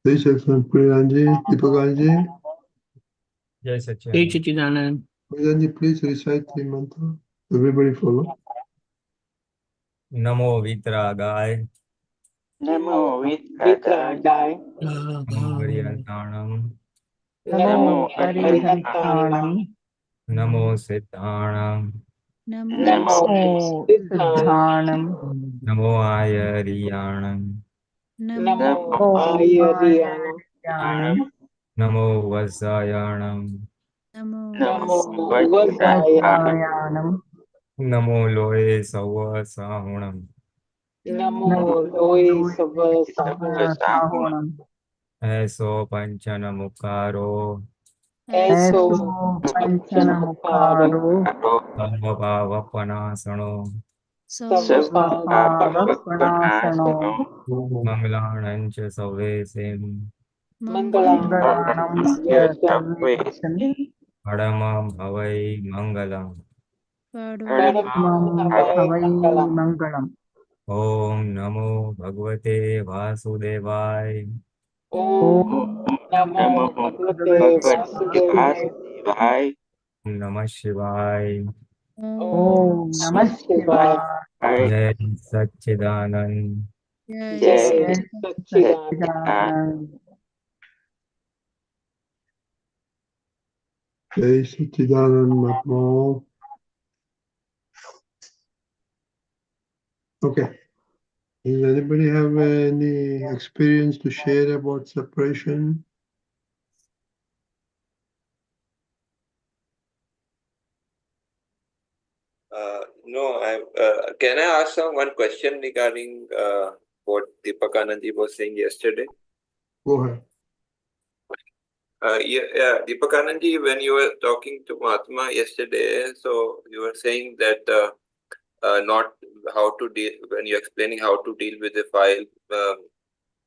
JSS Apt Pulinanandji, Deepakanandji. Jai Satchidanand. Pulinanandji, please recite the mantra. Everybody follow. Namo Vitragaya. Namo Vitragaya. Namo Hariyantanam. Namo Hariyantanam. Namo Siddhanam. Namo Siddhanam. Namo Ayariyanam. Namo Ayariyanam. Namo Vasayanam. Namo Vasayanam. Namo Loe Sawa Sahunam. Namo Loe Sava Sahunam. Eso Panchana Mukaro. Eso Panchanamukaro. Samabhava Panasano. Sarvabhavapanasano. Mangalanancha Savesim. Mangalanam Sarvesam. Padamam Bhavai Mangalam. Paramam Bhavai Mangalam. Om Namo Bhagavate Vasudevaya. Om Namo Bhagavate Vasudevaya. Om Namah Shivaya. Om Namah Shivaya. Jai Satchidanand. Jai Satchidanand. Jai Satchidanand Mahatma. Okay. Does anybody have any experience to share about separation? No, can I ask one question regarding what Deepakanandji was saying yesterday? Go ahead. Deepakanandji, when you were talking to Mahatma yesterday, so you were saying that not how to deal, when you're explaining how to deal with a file,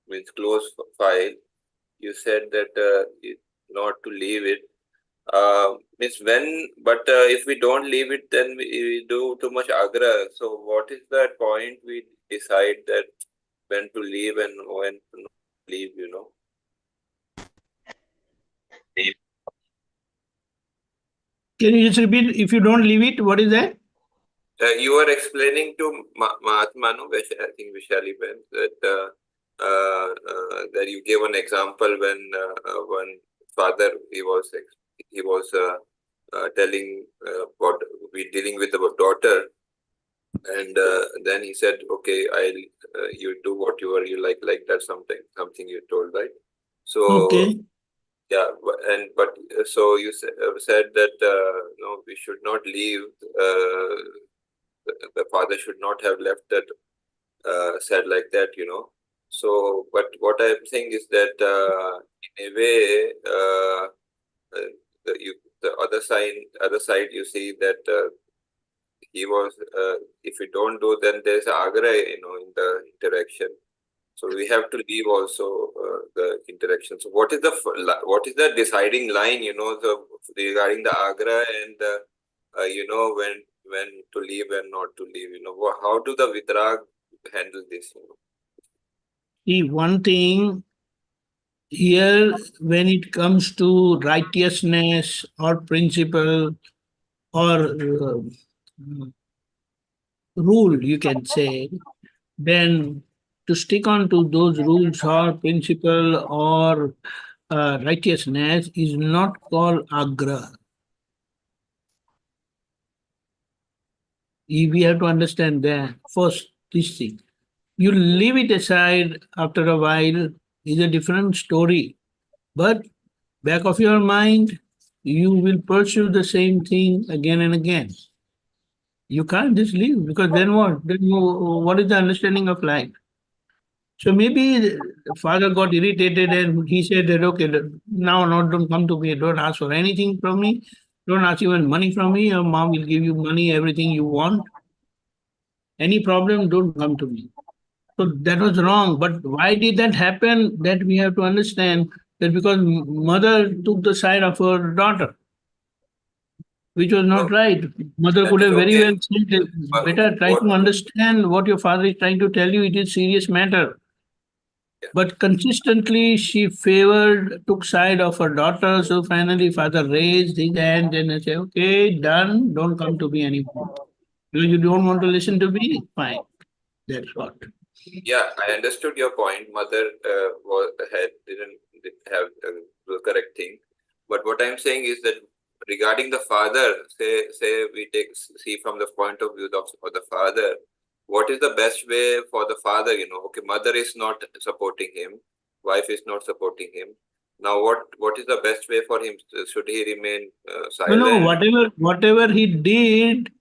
means closed file, you said that not to leave it. Means when, but if we don't leave it, then we do too much agra. So what is the point we decide that when to leave and when to not leave, you know? Can you just repeat? If you don't leave it, what is that? You were explaining to Mahatma, no, I think Vishali Ben, that that you gave an example when father he was telling about we dealing with our daughter, and then he said, "Okay, I'll you do whatever you like that." Something you told, right? So Okay. yeah, but so you said that no, we should not leave. The father should not have left that said like that, you know. So, but what I'm saying is that in a way, the other side, you see that he was. If we don't do, then there's agra, you know, in the interaction. So we have to leave also the interaction. So what is the deciding line, you know, regarding the agra and you know, when to leave and not to leave, you know, how do the vidrag handle this, you know? See, one thing here, when it comes to righteousness or principle or rule, you can say, then to stick on to those rules or principle or righteousness is not called agra. We have to understand that first, this thing. You leave it aside after a while is a different story. But back of your mind, you will pursue the same thing again and again. You can't just leave because then what? Then what is the understanding of life? So maybe the father got irritated and he said that, okay, now not don't come to me, don't ask for anything from me, don't ask even money from me. Your mom will give you money, everything you want. Any problem, don't come to me. So that was wrong. But why did that happen? That we have to understand that because mother took the side of her daughter, which was not No, right. Mother that could is have very okay. well said, But better try what? to understand what your father is trying to tell you. It is serious matter. Yeah. But consistently she favored, took side of her daughter. So finally father raised his hand and said, okay, done, don't come to me anymore. You don't want to listen to me? Fine. That's what. Yeah, I understood your point. Mother didn't have the correct thing. But what I'm saying is that regarding the father, say we see from the point of view of the father, what is the best way for the father? Okay, mother is not supporting him, wife is not supporting him. Now, what is the best way for him? Should he remain No, silent? whatever he did,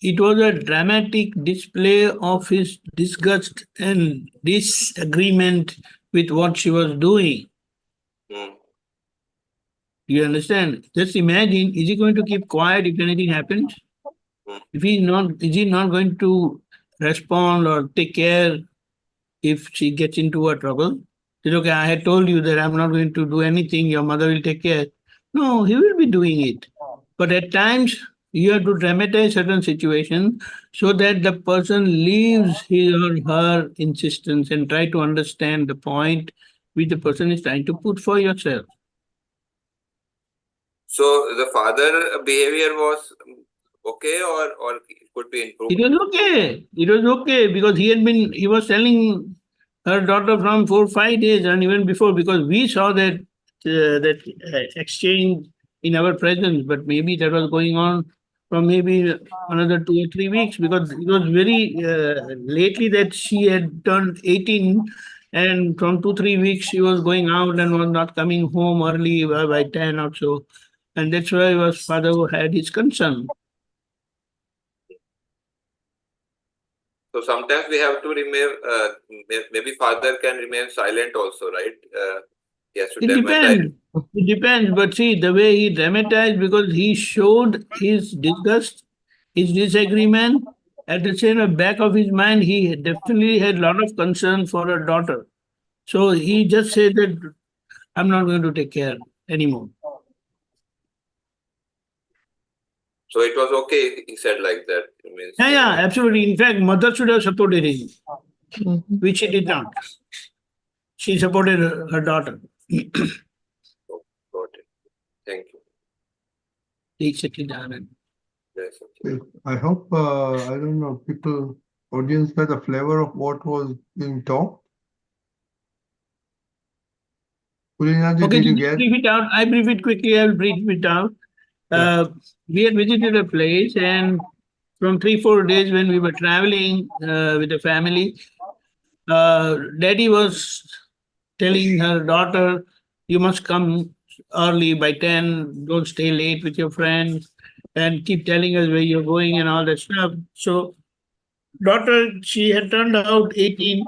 it was a dramatic display of his disgust and disagreement with what she was doing. Hmm. You understand? Just imagine, is he going to keep quiet if anything happens? Hmm. If he's not, is he not going to respond or take care if she gets into a trouble? Says, okay, I had told you that I'm not going to do anything, your mother will take care. No, he will be doing it. But at times, you have to dramatize certain situations so that the person leaves his or her insistence and try to understand the point which the person is trying to put for yourself. So the father behavior was okay, or it could be It improved. was okay. It was okay because he was telling her daughter from 4 5 days and even before because we saw that exchange in our presence, but maybe that was going on from maybe another 2 or 3 weeks because it was very lately that she had turned 18 and from 2 3 weeks she was going out and was not coming home early by 10 or so. And that's why was father had his concern. So sometimes we have to remain. Maybe father can remain silent also, right? Yes, to It dramatize. depends. It depends. But see, the way he dramatized, because he showed his disgust, his disagreement. At the same back of his mind, he definitely had a lot of concern for her daughter. So he just said that I'm not going to take care anymore. So it was okay. He said like that. It means. Yeah, absolutely. In fact, mother should have supported him, which she did not. She supported her daughter. Oh, got it. Thank you. Take Satchidanand. Yes, okay. I hope, I don't know, people, audience got the flavor of what was being talked. Pulinanji, Okay, did you just get? brief it out. I brief it quickly. I will brief it out. Yeah. We had visited a place, and from 3 4 days when we were traveling with the family, daddy was telling her daughter, you must come early by 10, don't stay late with your friends, and keep telling us where you're going and all that stuff. So daughter, she had turned out 18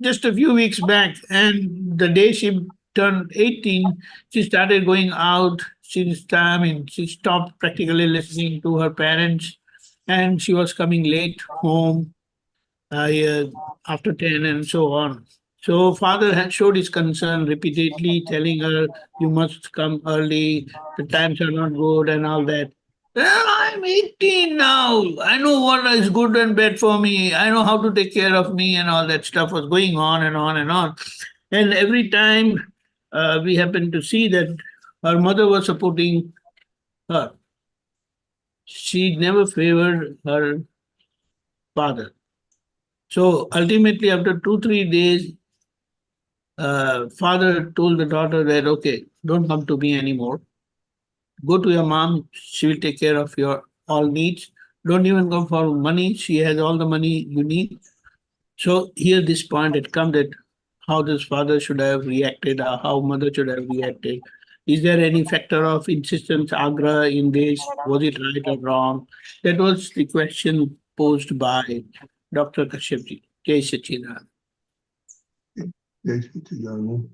just a few weeks back, and the day she turned 18, she started going out. She stopped practically listening to her parents, and she was coming late home yeah, after 10 and so on. So father had showed his concern repeatedly, telling her, you must come early, the times are not good and all that. I'm 18 now. I know what is good and bad for me. I know how to take care of me and all that stuff was going on and on and on. And every time we happened to see that her mother was supporting her. She never favored her father. So ultimately, after 2 3 days, father told the daughter that, okay, don't come to me anymore. Go to your mom. She will take care of your all needs. don't even come for money. She has all the money you need. So here this point had come that how this father should have reacted or how mother should have reacted. Is there any factor of insistence, agra in this? Was it right or wrong? That was the question posed by Dr. Kashyapji. Jai Sachidanand. Yes, Sachidanand.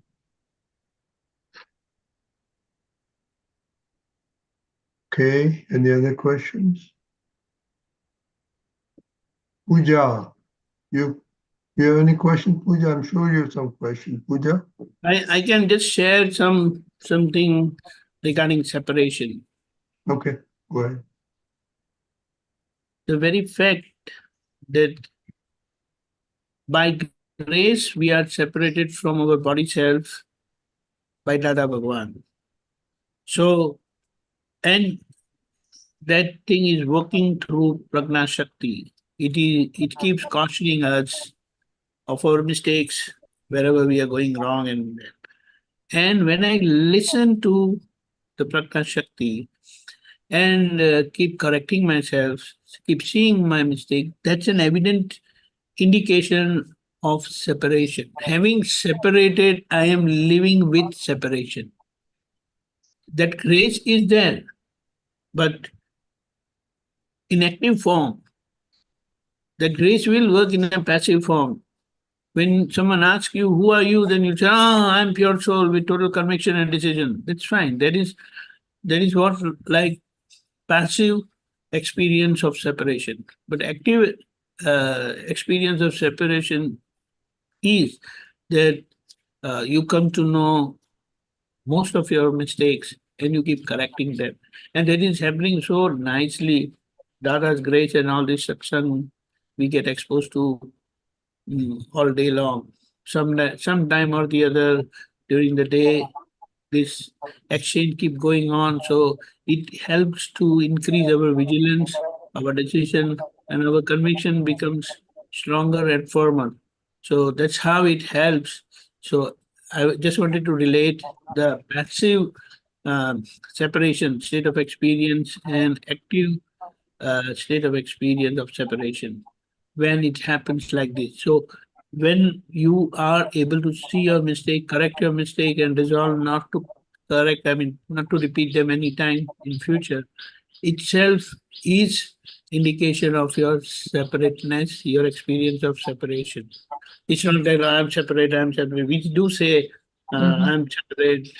Okay, any other questions? Pooja, you have any question, Pooja? I'm sure you have some question, Pooja. I can just share something regarding separation. Okay, go ahead. The very fact that by grace we are separated from our body self by Dada Bhagwan. So, and that thing is working through Prajna Shakti. It keeps cautioning us of our mistakes wherever we are going wrong. And when I listen to the Prajna Shakti and keep correcting myself, keep seeing my mistake, that's an evident indication of separation. Having separated, I am living with separation. That grace is there, but in active form, that grace will work in a passive form. When someone asks you, who are you? Then you say, I'm pure soul with total conviction and decision. That's fine. That is what like passive experience of separation. But active experience of separation is that you come to know most of your mistakes and you keep correcting them. And that is happening so nicely. Dada's grace and all this satsang we get exposed to all day long. Some time or the other during the day, this exchange keep going on. So it helps to increase our vigilance, our decision, and our conviction becomes stronger and firmer. So that's how it helps. So I just wanted to relate the passive separation, state of experience, and active state of experience of separation when it happens like this. So when you are able to see your mistake, correct your mistake, and resolve not to correct, I mean, not to repeat them anytime in future, itself is indication of your separateness, your experience of separation. It's not that I'm separate. We do say I'm separate,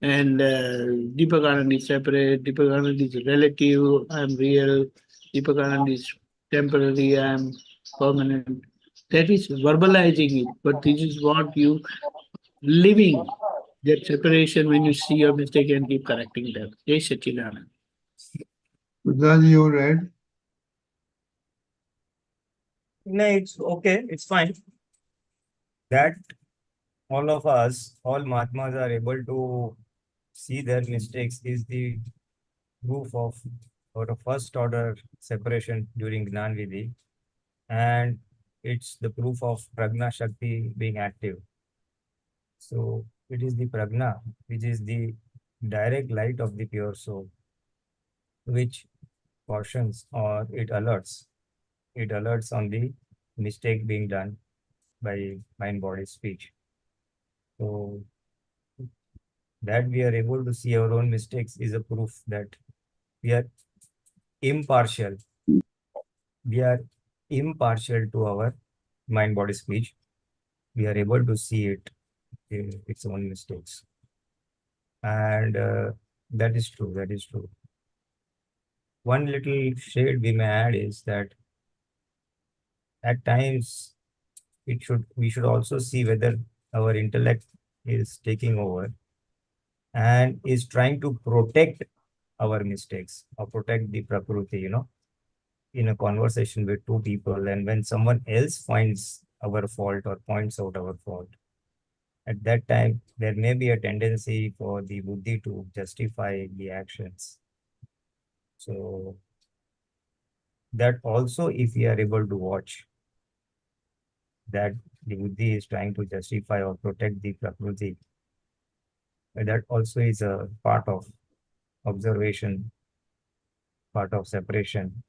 and Deepakanandji is separate, Deepakanandji is relative, I'm real, Deepakanandji is temporary, I'm permanent. That is verbalizing it, but this is what you living that separation when you see your mistake and keep correcting them. Jai Sachidanand. Pooja, you read? No, it's okay. It's fine. That all of us, all Mahatmas are able to see their mistakes is the proof of or a first order separation during Gnan Vidhi, and it's the proof of Prajna Shakti being active. So it is the Prajna, which is the direct light of the pure soul, which cautions or it alerts. It alerts on the mistake being done by mind, body, speech. So that we are able to see our own mistakes is a proof that we are impartial. We are impartial to our mind, body, speech. We are able to see its own mistakes. And that is true. That is true. One little shade we may add is that at times we should also see whether our intellect is taking over and is trying to protect our mistakes or protect the Prakriti, in a conversation with two people, and when someone else finds our fault or points out our fault, at that time there may be a tendency for the buddhi to justify the actions. So that also, if we are able to watch that the buddhi is trying to justify or protect the Prakriti, that also is a part of observation, part of separation,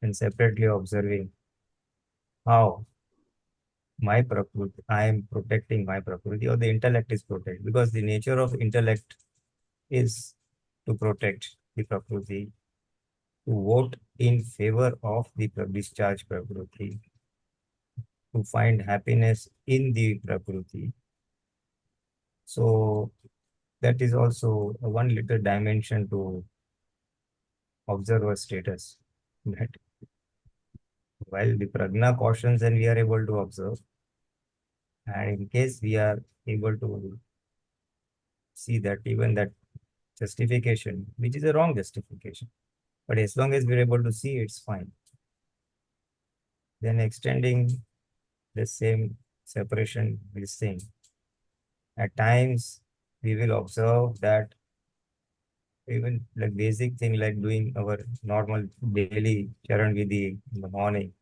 and separately observing how my prakriti, I am protecting my prakriti, or the intellect is protected, because the nature of intellect is to protect the prakriti, to vote in favor of the discharge prakriti, to find happiness in the prakriti. So that is also one little dimension to observer status. That while the prajna cautions and we are able to observe, and in case we are able to see that even that justification, which is a wrong justification, but as long as we're able to see, it's fine. Then extending the same separation, this thing. At times, we will observe that even like basic thing like doing our normal daily charan vidhi in the morning,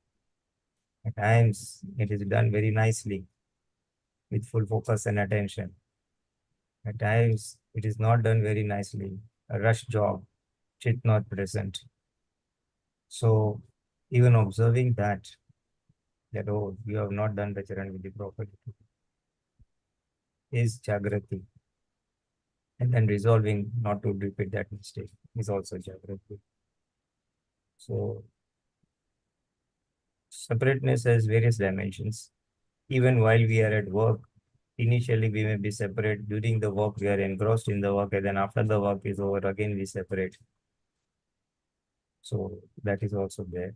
at times it is done very nicely with full focus and attention. At times it is not done very nicely, a rush job, chit not present. So even observing that, oh, you have not done the charan vidhi properly, is jagrati. And then resolving not to repeat that mistake is also jagrati. So separateness has various dimensions. Even while we are at work, initially we may be separate. During the work, we are engrossed in the work, and then after the work is over, again we separate. So that is also there.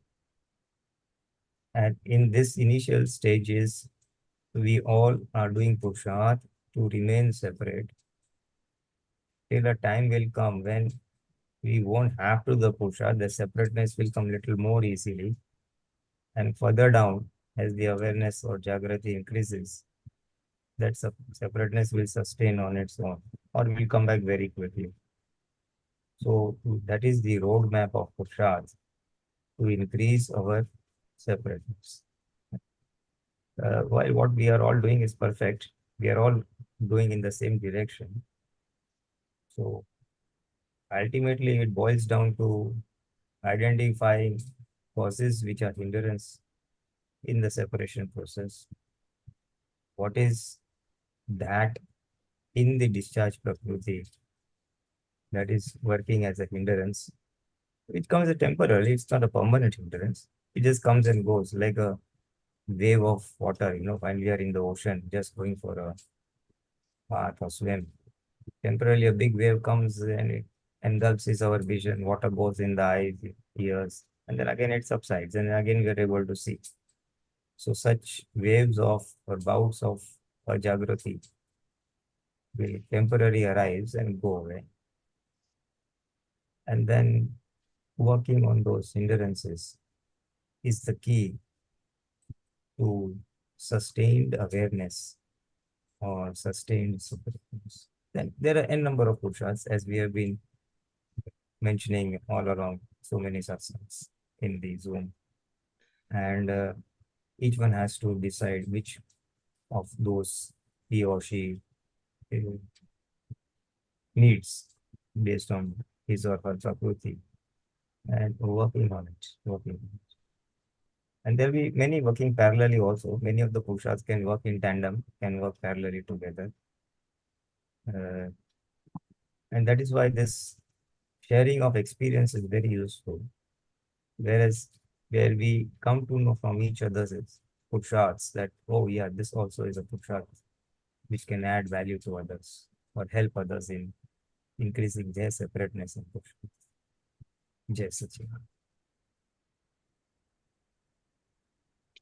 And in this initial stages, we all are doing Purusharth to remain separate. Till a time will come when we won't have to the Purusharth, the separateness will come little more easily. And further down, as the awareness or Jagrati increases, that separateness will sustain on its own or will come back very quickly. So that is the roadmap of Purusharth to increase our separateness. While what we are all doing is perfect, we are all going in the same direction. So ultimately, it boils down to identifying causes which are hindrance in the separation process. What is that in the discharge prakriti that is working as a hindrance? It comes temporarily, it's not a permanent hindrance. It just comes and goes like a wave of water, when we are in the ocean, just going for a bath or swim. Temporarily, a big wave comes and it engulfs our vision. Water goes in the eyes, ears, and then again it subsides, and again we are able to see. So such waves of or bouts of Jagrati will temporarily arise and go away. And then working on those hindrances is the key to sustained awareness or sustained superfluous. Then there are n number of Purusharths, as we have been mentioning all along, so many satsangs in the Zoom. And each one has to decide which of those he or she needs based on his or her prakriti, and working on it. And there will be many working parallelly also. Many of the Purusharths can work in tandem, can work parallelly together. And that is why this sharing of experience is very useful. Whereas where we come to know from each other's Purusharths that, oh yeah, this also is a Purusharth which can add value to others or help others in increasing their separateness and Purusharth. Jai Sachidanand.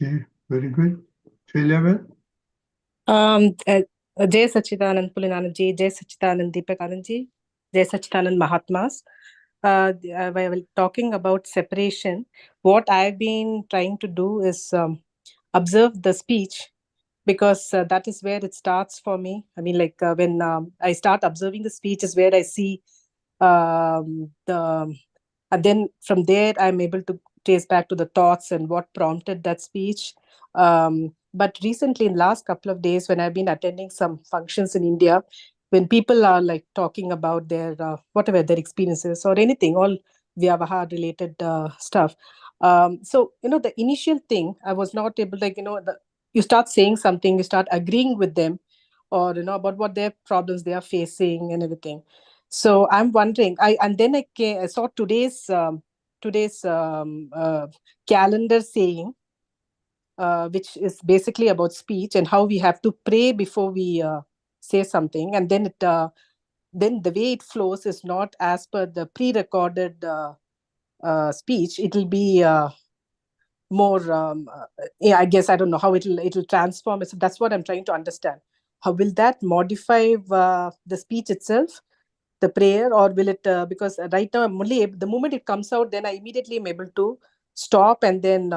Okay, very good. Shailavan? Jai Sachidanand Pulinanandji, Jai Sachidanand Deepakanandji, Jai Sachidanand Mahatmas. While talking about separation, what I've been trying to do is observe the speech, because that is where it starts for me. I mean, like when I start observing the speech is where I see and then from there I'm able to trace back to the thoughts and what prompted that speech. But recently, in last couple of days, when I've been attending some functions in India, when people are like talking about their whatever their experiences or anything, all Vyavaha related stuff. So, the initial thing, I was not able, you start saying something, you start agreeing with them, or, about what their problems they are facing and everything. So I'm wondering, and then I saw today's calendar saying, which is basically about speech and how we have to pray before we say something, and then then the way it flows is not as per the pre-recorded speech. It'll be more. Yeah, I guess I don't know how it'll transform. So that's what I'm trying to understand. How will that modify the speech itself, the prayer, or will it? Because right now I'm only the moment it comes out, then I immediately am able to stop and then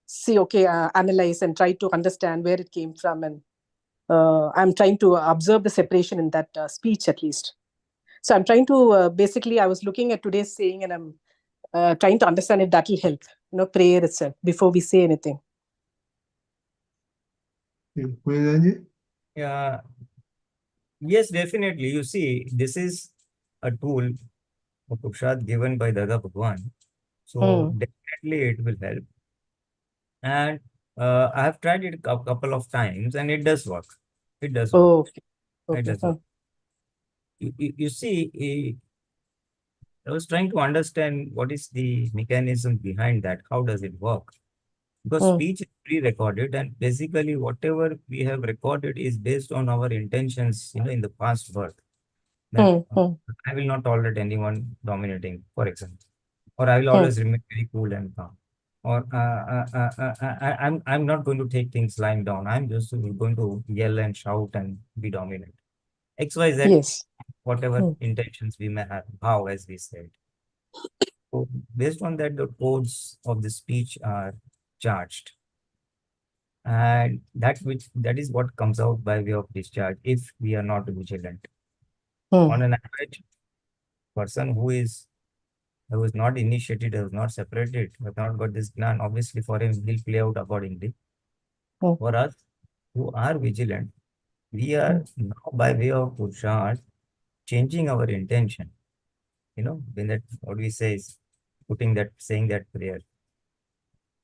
see, okay, analyze and try to understand where it came from, and I'm trying to observe the separation in that speech at least. So I'm trying to basically, I was looking at today's saying, and I'm trying to understand if that will help, prayer itself before we say anything. Pulinanandji? Yeah. Yes, definitely. You see, this is a tool of Purusharth given by Dada Bhagwan. So definitely it will help. And I have tried it a couple of times and it does work. It does work. Oh, It okay. does work. You see, I was trying to understand what is the mechanism behind that. How does it work? Because speech is pre-recorded, and basically whatever we have recorded is based on our intentions, in the past birth. That I will not tolerate anyone dominating, for example, or I will always remain very cool and calm, or I'm not going to take things lying down. I'm just going to yell and shout and be dominant. XYZ, Yes. whatever intentions we may have, how, as we said. So based on that, the codes of the speech are charged. And that is what comes out by way of discharge if we are not vigilant. On an average, person who is not initiated, who is not separated, who has not got this gnan, obviously for him will play out accordingly. For us who are vigilant, we are now by way of Purusharth changing our intention. When that, what we say is saying that prayer.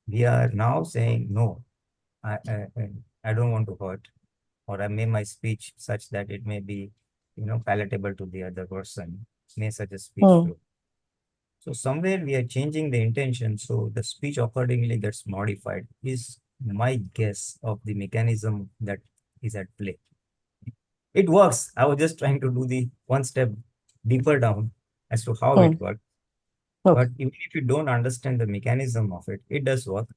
We are now saying, no, I don't want to hurt, or I make my speech such that it may be, palatable to the other person. May such a speech flow. So somewhere we are changing the intention, so the speech accordingly gets modified, is my guess of the mechanism that is at play. It works. I was just trying to do the one step deeper down as to how it works. But even if you don't understand the mechanism of it, it does work.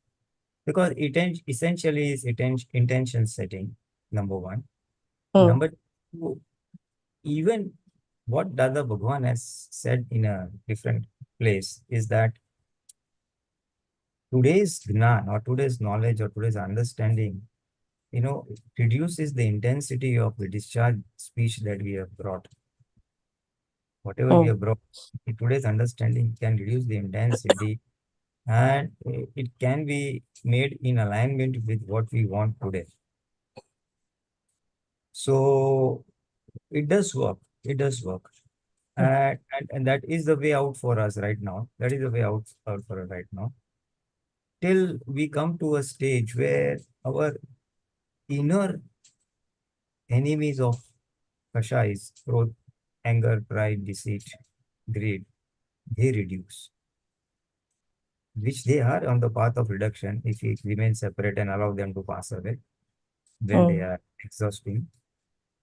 Because it essentially is intention setting, number one. Number two, even what Dada Bhagwan has said in a different place is that today's Gnan or today's knowledge or today's understanding, reduces the intensity of the discharge speech that we have brought. Whatever we have brought, today's understanding can reduce the intensity, and it can be made in alignment with what we want today. So it does work. It does work. And that is the way out for us right now. That is the way out for us right now. Till we come to a stage where our inner enemies of Kasha is growth, anger, pride, deceit, greed, they reduce. Which they are on the path of reduction if we remain separate and allow them to pass away when they are exhausting.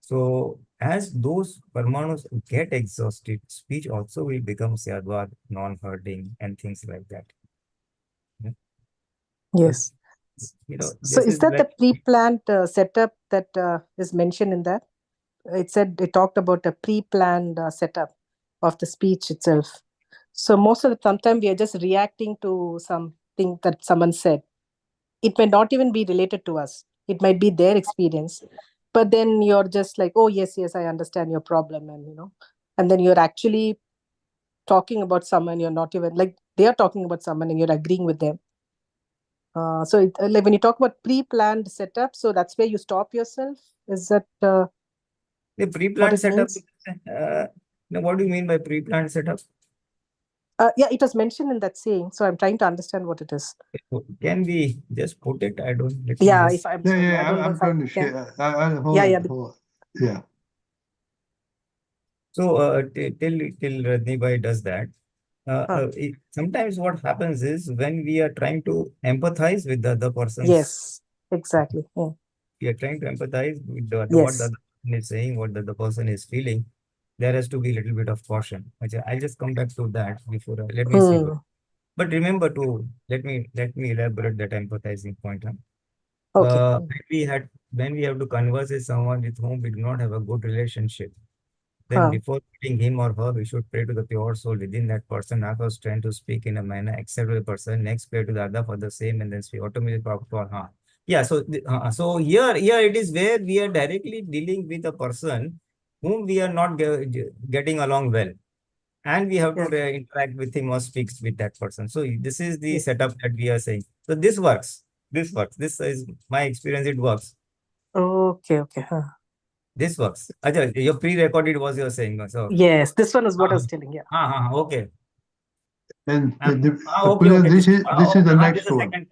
So as those Parmanus get exhausted, speech also will become Syadvad, non-hurting, and things like that. Yes. So is that the pre-planned setup that is mentioned in that? It talked about a pre-planned setup of the speech itself. So most of the time we are just reacting to something that someone said. It may not even be related to us. It might be their experience. But then you're just like, oh, yes, I understand your problem. And then you're actually talking about someone, you're not even like they're talking about someone and you're agreeing with them. So like when you talk about pre-planned setup, so that's where you stop yourself. Is that the pre-planned setup? What do you mean by pre-planned setup? Yeah, it was mentioned in that saying, so I'm trying to understand what it is. Can we just put it? I don't. Let me Yeah, just- if I'm Yeah, sorry, I yeah, don't know I'm if I trying to can. share. Hold Yeah, on, yeah, hold on. Yeah. So till Rajni Bhai does that, sometimes what happens is when we are trying to empathize with the other person's, Yes, exactly. we are trying to empathize with what the Yes. other person is saying, what the other person is feeling. There has to be a little bit of caution. I'll just come back to that before. Let me see. But remember to let me elaborate that empathizing point. Okay. When we have to converse with someone with whom we do not have a good relationship, then before meeting him or her, we should pray to the pure soul within that person, ask our strength to speak in a manner acceptable to the person. Next, pray to the other for the same, and then speak automatically for her. Yeah. So here it is where we are directly dealing with a person whom we are not getting along well, and we have to interact with him or speak with that person. So this is the setup that we are saying. So this works. This works. This is my experience. It works. Okay. This works. Ajay, your pre-recorded was you're saying. So Yes, this one is what I was telling you. okay. And Okay. this is the This next is one. second.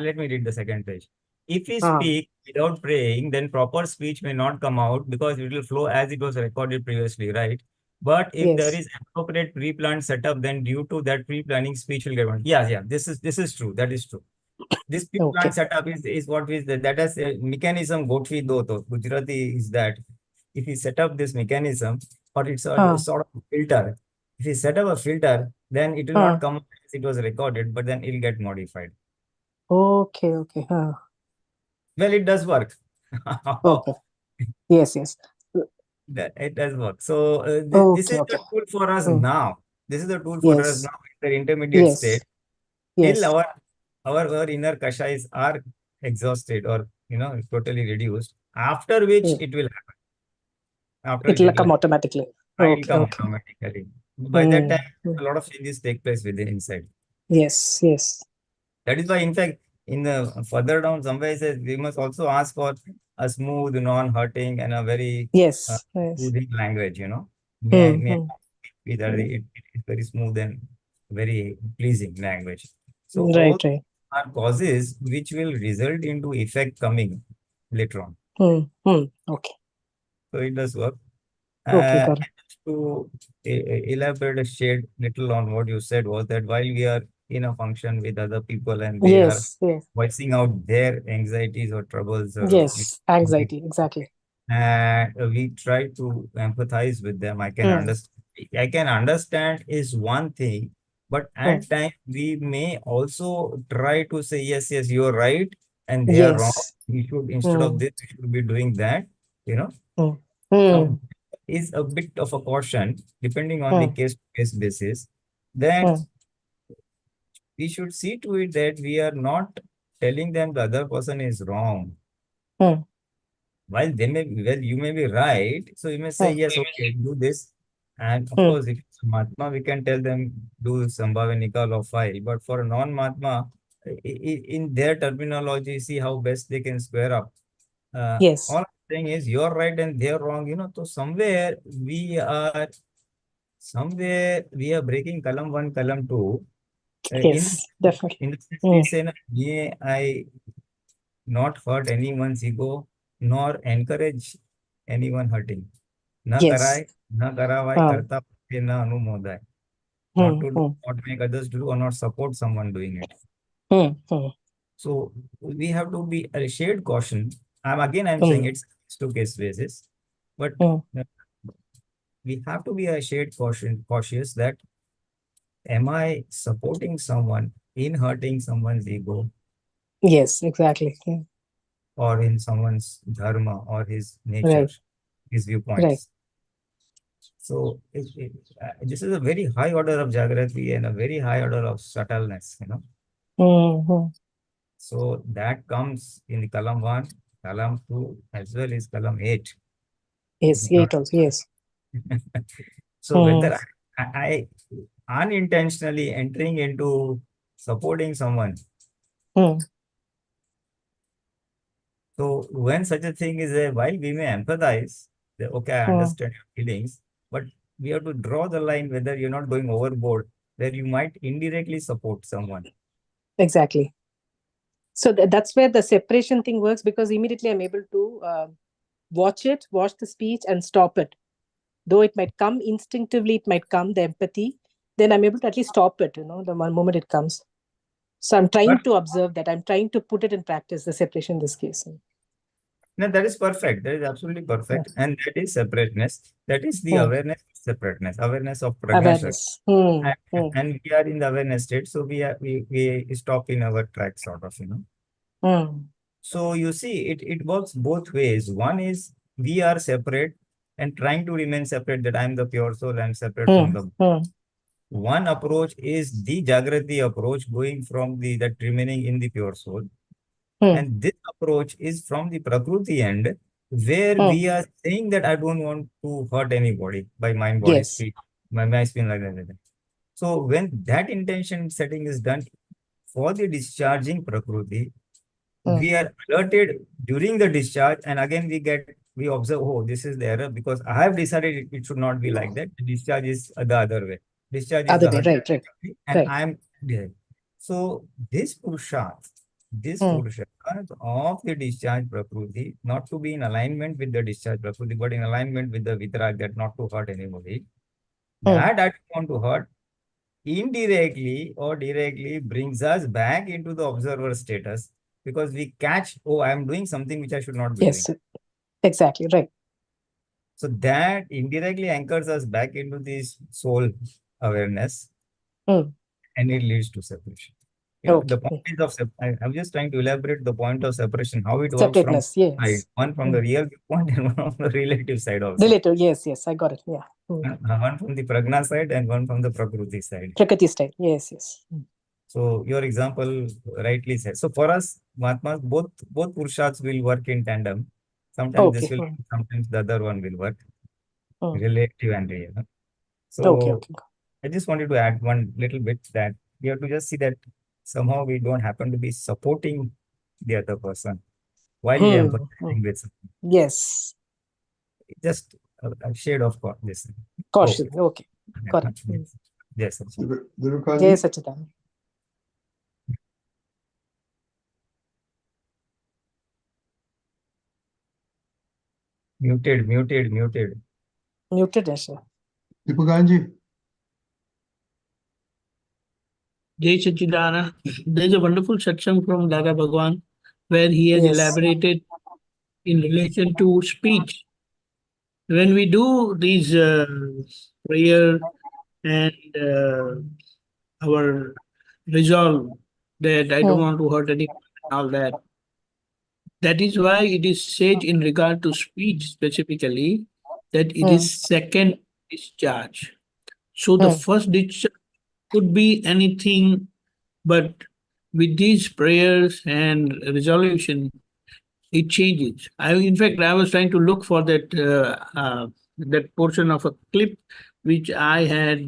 Let me read the second page. If we speak without praying, then proper speech may not come out because it will flow as it was recorded previously, right? But if there is appropriate pre-planned setup, then due to that pre-planning, speech will get on. Yeah. This is true. That is true. This pre-planned setup is what is that is a mechanism. Gotvi do to Gujarati is that if you set up this mechanism, or it's a sort of filter. If you set up a filter, then it will not come as it was recorded, but then it will get modified. Okay. Well, it does work. Okay. Yes. It does work. So this is the tool for us now. This is the tool for us now in the intermediate state. Till our inner kashais are exhausted or totally reduced. After which it will happen. It will come automatically. It will come automatically. By that time, a lot of changes take place within inside. Yes. That is why, in fact, in the further down, somewhere it says we must also ask for a smooth, non-hurting, and a very soothing language. May I be that it is very smooth and very pleasing language. So all are causes which will result into effect coming later on. Okay. So it does work. Okay, got it. To elaborate a shade little on what you said was that while we are in a function with other people and they are voicing out their anxieties or troubles, anxiety, exactly. and we try to empathize with them. I can understand is one thing, but at times we may also try to say yes, you're right, and they are wrong. We should, instead of this, we should be doing that. So is a bit of a caution depending on the case-to-case basis. Then we should see to it that we are not telling them the other person is wrong. While you may be right, so you may say, yes, okay, do this. And of course, if it's Mahatma, we can tell them do Sambhavanika or file. But for a non-Mahatma, in their terminology, see how best they can square up. All I'm saying is you're right and they're wrong. So somewhere we are breaking column 1, column 2. Definitely. In the sense we say, may I not hurt anyone's ego nor encourage anyone hurting. Na karai, na karavai, karta na anumodai. Not to do, not make others do, or not support someone doing it. So we have to be a shared caution. I'm saying it's case-to-case basis, but we have to be a shared cautious that am I supporting someone in hurting someone's ego? Yes, exactly. Or in someone's dharma or his nature, his viewpoints. So this is a very high order of Jagrati and a very high order of subtleness, So that comes in the column 1, column 2, as well as column 8. Yes, 8 also, yes. So whether I unintentionally entering into supporting someone. So when such a thing is there, while we may empathize, okay, I understand your feelings, but we have to draw the line whether you're not going overboard. where you might indirectly support someone. Exactly. So that's where the separation thing works, because immediately I'm able to watch the speech and stop it. Though it might come instinctively, it might come, the empathy, then I'm able to at least stop it, the moment it comes. So I'm trying to observe that. I'm trying to put it in practice, the separation in this case. No, that is perfect. That is absolutely perfect. And that is separateness. That is the awareness of separateness, awareness of prajna shakti. And we are in the awareness state, so we stop in our track, sort of, So you see, it works both ways. One is we are separate and trying to remain separate, that I am the pure soul and separate from the. One approach is the Jagrati approach, going from that remaining in the pure soul. And this approach is from the Prakruti end, where we are saying that I don't want to hurt anybody by mind, body, speech, my spin, like that. So when that intention setting is done for the discharging Prakruti, we are alerted during the discharge, and again we observe, oh, this is the error, because I have decided it should not be like that. The discharge is the other way. Discharge is Other the way, right. and I'm there. So this Purusharth of the discharge Prakruti, not to be in alignment with the discharge Prakruti, but in alignment with the Vitrag, that not to hurt anybody, that I don't want to hurt, indirectly or directly brings us back into the observer status, because we catch, oh, I am doing something which I should not be doing. Exactly, right. So that indirectly anchors us back into this soul awareness, and it leads to separation. The point is I'm just trying to elaborate the point of separation, how it works from side. One from the real point and one from the relative side also. Relative, yes, I got it. Yeah. One from the prajna side and one from the Prakruti side. Prakriti side, yes. So your example rightly said. So for us, Mahatmas, both Purusharths will work in tandem. Sometimes this will, sometimes the other one will work. Relative and real. So I just wanted to add one little bit, that we have to just see that somehow we don't happen to be supporting the other person while we are empathizing with something. Yes. Just a shade of this. Caution. Okay. Got it. Yes. Yes, Sachidanand. Muted. Muted, sir. Deepakanandji. Jai Sachidanand. There's a wonderful satsang from Dada Bhagwan where he has elaborated in relation to speech. When we do these prayer and our resolve that I don't want to hurt anyone and all that, that is why it is said in regard to speech specifically that it is second discharge. So the first discharge could be anything, but with these prayers and resolution, it changes. In fact, I was trying to look for that that portion of a clip which I had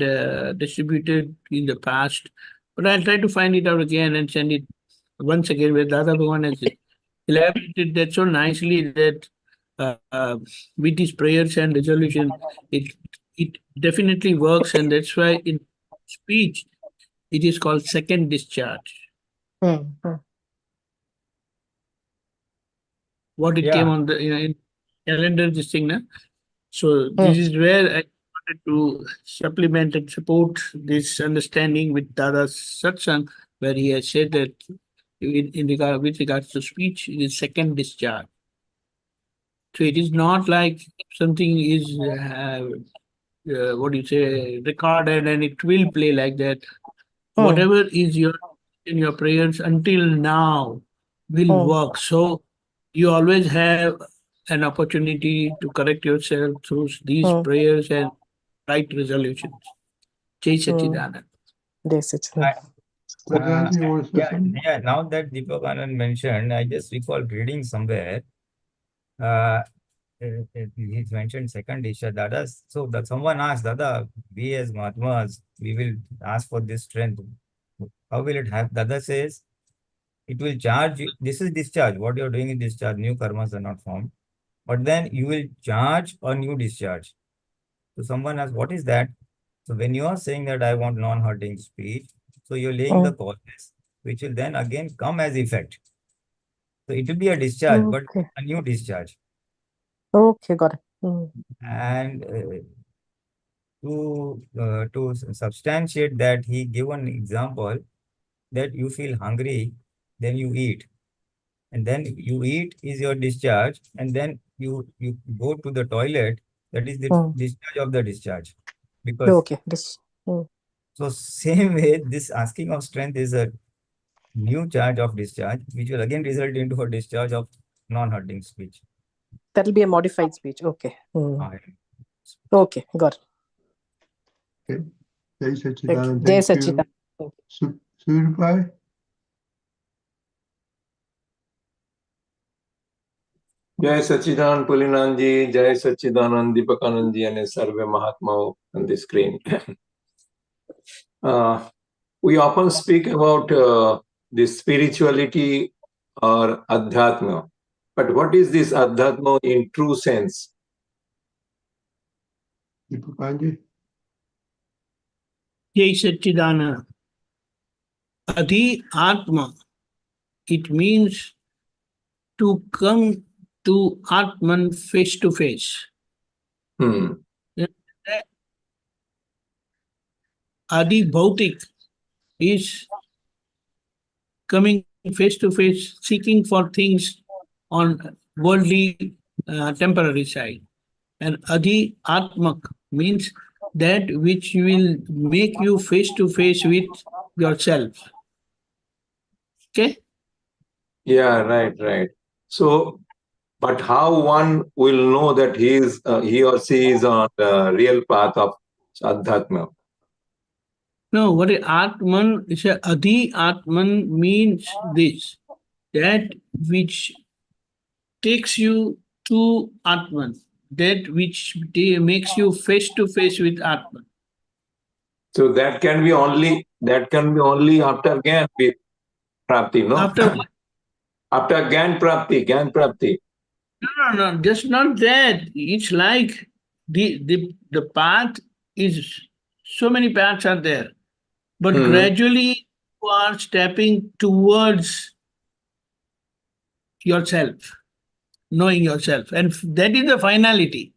distributed in the past, but I'll try to find it out again and send it once again, where Dada Bhagwan has elaborated that so nicely that with these prayers and resolution, it definitely works, and that's why in speech it is called second discharge. What it came on the in calendar, this thing, na? So this is where I wanted to supplement and support this understanding with Dada's satsang, where he has said that with regards to speech, it is second discharge. So it is not like something is recorded and it will play like that. Whatever is in your prayers until now will work. So you always have an opportunity to correct yourself through these prayers and right resolutions. Jai Sachidanand. Jai Sachidanand. Now that Deepakanand mentioned, I just recall reading somewhere. He's mentioned second discharge. Dada, so that someone asked, Dada, we as Mahatmas, we will ask for this strength. How will it happen? Dada says, it will charge you. This is discharge. What you're doing in discharge, new karmas are not formed. But then you will charge a new discharge. So someone asks, what is that? So when you are saying that I want non-hurting speech, so you're laying the causes, which will then again come as effect. So it will be a discharge, but Okay. a new discharge. Okay, got it. And to substantiate that, he gave an example that you feel hungry, then you eat, and then you eat is your discharge, and then you go to the toilet. That is the discharge of the discharge, because Okay. This. so same way this asking of strength is a new charge of discharge, which will again result into a discharge of non-hurting speech. That'll be a modified speech. Okay. Ah, Okay, got it. Okay. Jai Thank you. Sachidanand. Jai Thank you. Sachidanand. Surabhi? जय सच्चिदानंद पुलिनानंजी, जय सच्चिदानंद दीपकानंदजी and सर्वे महात्माओं on the screen. We often speak about the spirituality or adhyatma, but what is this adhyatma in true sense? Deepakanandji? Jai Satchidana. Adi Atma. It means to come to Atman face to face. Adi Bhautik is coming face to face, seeking for things on worldly, temporary side. And Adi Atmak means that which will make you face to face with yourself. Okay? Yeah, right. So, but how one will know that he or she is on the real path of adhyatma? No, what is Atman? Is a Adi Atman means this, that which takes you to Atman, that which makes you face to face with Atman. So that can be only after Gyan Prapti, no? After what? After Gyan Prapti. No, just not that. It's like the path is, so many paths are there, but gradually you are stepping towards yourself, knowing yourself, and that is the finality.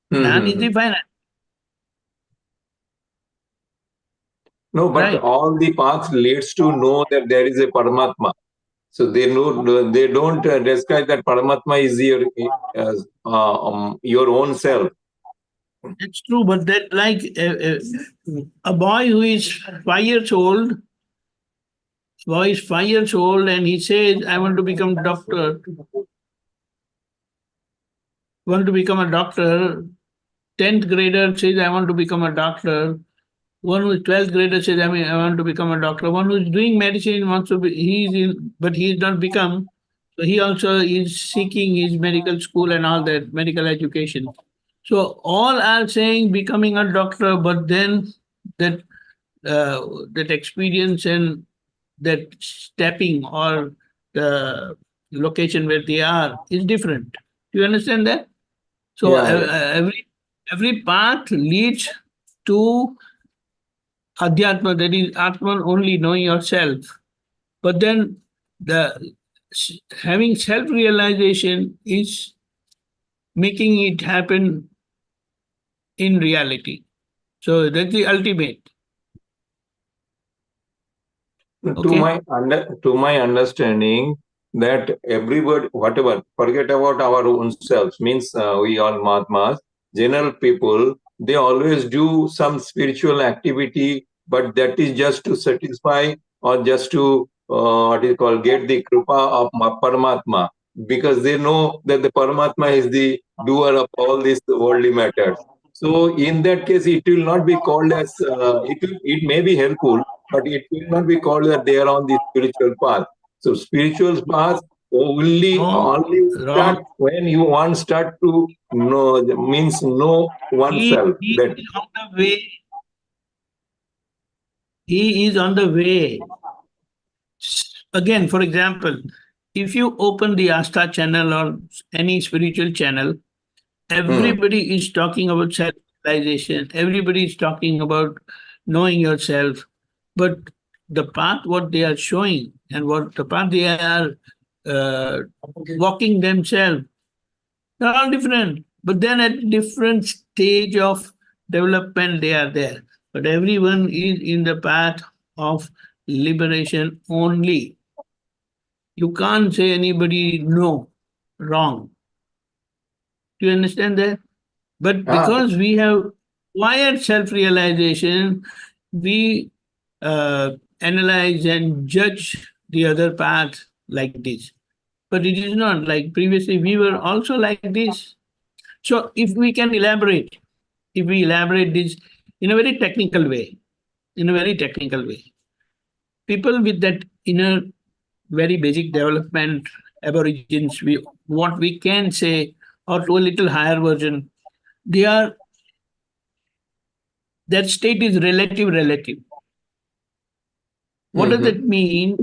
That is the final. No, but Right. all the paths leads to know that there is a Paramatma. So they don't describe that Paramatma is your own self. It's true, but that like a boy who is 5 years old, and he says, I want to become doctor. Want to become a doctor. 10th grader says, I want to become a doctor. One who is 12th grader says, I want to become a doctor. One who is doing medicine wants to be, but he is not become. So he also is seeking his medical school and all that, medical education. So all are saying becoming a doctor, but then that experience and that stepping or the location where they are is different. Do you understand that? So every path leads to Adhyatma, that is Atman, only knowing yourself. But then having self-realization is making it happen in reality. So that's the ultimate. Okay. To my understanding, that everybody, whatever, forget about our own selves, means we all Mahatmas, general people, they always do some spiritual activity, but that is just to satisfy or just to get the kripa of Paramatma, because they know that the Paramatma is the doer of all these worldly matters. So in that case, it will not be called as it may be helpful, but it will not be called that they are on the spiritual path. So spiritual path only start when you start to know, means know oneself. He is on the way. He is on the way. Again, for example, if you open the Asta channel or any spiritual channel, everybody is talking about self-realization. self-realization. Everybody is talking about knowing yourself, but the path what they are showing and what the path they are walking themselves, they're all different. But then at different stage of development they are there. But everyone is in the path of liberation only. You can't say anybody no, wrong. Do you understand that? But because we have wired self-realization, we analyze and judge the other path like this. But it is not like previously we were also like this. So if we can elaborate, if we elaborate this in a very technical way, people with that inner very basic development, aborigines, what we can say, or to a little higher version, they are, that state is relative. What does that mean?